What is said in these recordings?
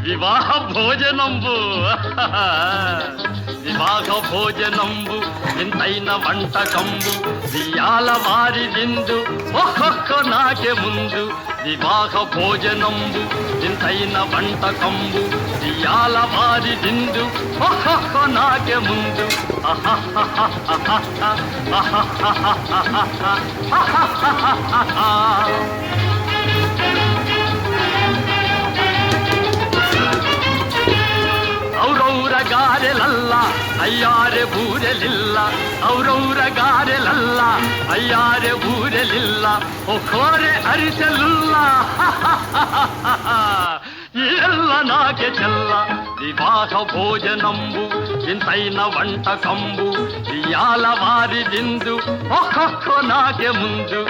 వివాహ భోజనంబు వివాహ భోజనంబు వింతైన వంటకంబు వియాల వారి విందు ఒక్కొక్క నాకే ముందు వివాహ భోజనంబు వింతైన వంటకంబు వియాల వారి విందు ఒక్కొక్క నాకే ముందు ಔರೌರ ಗಾರೆಲಲ್ಲ ಅಯ್ಯಾರೆ ಬೂರೆಲಿಲ್ಲ ಔರೌರ ಗಾರೆಲಲ್ಲ ಅಯ್ಯಾರೆ ಬೂರೆಲಿಲ್ಲ ಒಕ್ಕೋರೆ ಅರಿಸಲಿಲ್ಲ ಎಲ್ಲ ನಾಗೆ ಚೆಲ್ಲ ವಿವಾಹ ಭೋಜನಂಬು ಇಂತೈನ వంటకంబు ఇయాల వారి విందు ఒక్కొక్క నాకే ముందు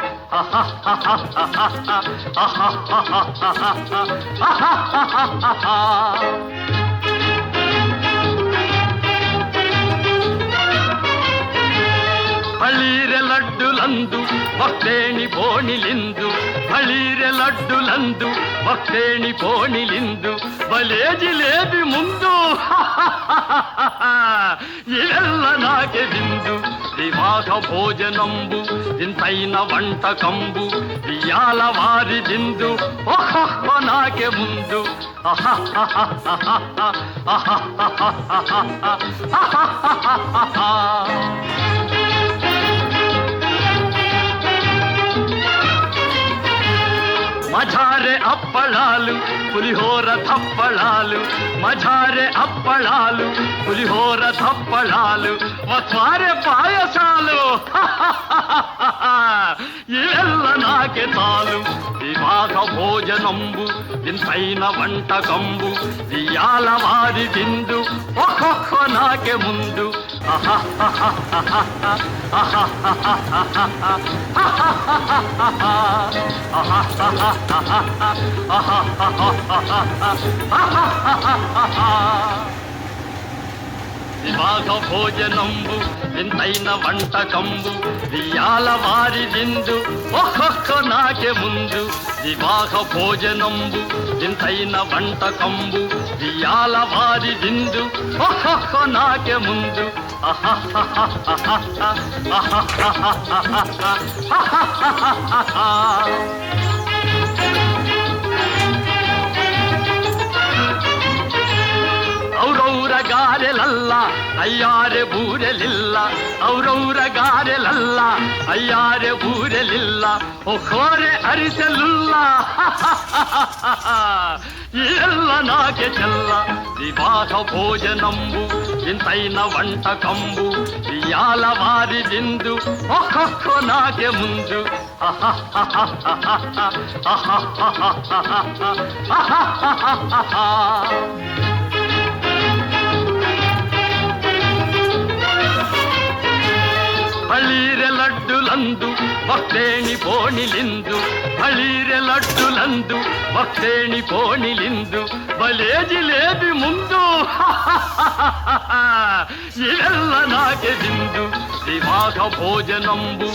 ಹಳೀರೆ ಲಡ್ಡುಲಂದು ಭಕ್ತೇಣಿ ಬೋಣಿಲಿಂದು ಹಳೀರೆ ಲಡ್ಡುಲಂದು ಭಕ್ತೇಣಿ ಬೋಣಿಲಿಂದು ಬಲೇ ಜಿಲೇಬಿ ಮುಂದು ಇವೆಲ್ಲ ನಾಗೆ ಬಿಂದು ವಿವಾಹ ಭೋಜನಂಬು ಇಂತೈನ వంటకంబు ఇయాల వారి విందు ఒక్కొక్క నాకే ముందు మజారే అప్పళాలు పులిహోర తప్పళాలు మజారే అప్పళాలు పులిహోర తప్పళాలు వస్వారే పాయసాలు ఇವೆಲ್ಲ నాకే చాలు వివాహ భోజనంబు ఇంతైన వంటకంబు ఇయాల వారి విందు ఒక్కొక్క నాకే ముందు వివాహ భోజనంబు ఇంతైన వంటకంబు ఇయాల వారి విందు ఒక్కొక్క నాకే ముందు వివాహ భోజనంబు ఇంతైన వంటకంబు ఇయాల వారి విందు ఒక్కొక్క నాకే ముందు ಔರೌರ ಗಾರೆಲಲ್ಲ ಅಯ್ಯಾರೆ ಬೂರೆಲಿಲ್ಲ ಔರೌರ ಗಾರೆಲಲ್ಲ ಅಯ್ಯಾರೆ ಬೂರೆಲಿಲ್ಲ ಒಕ್ಕೋರೆ ಅರಿಸಲಿಲ್ಲ ಎಲ್ಲ ನಾಗೆ ಚೆಲ್ಲ ವಿವಾಹ ಭೋಜనంబు ఇంతైన వంటకంబు ఇయాల వారి విందు ఒక్కొక్క నాకే ముందు ಹಳೀರೆ ಲಡ್ಡುಲಂದು ಭಕ್ತೇಣಿ ಬೋಣಿಲಿಂದು ಹಳೀರೆ ಲಡ್ಡುಲಂದು ಭಕ್ತೇಣಿ ಬೋಣಿಲಿಂದು ಬಲೇ ಜಿಲೇಬಿ ಮುಂದು ಇವೆಲ್ಲ ನಾಗೆ ಬಿಂದು ವಿವಾಹ ಭೋಜನಂಬು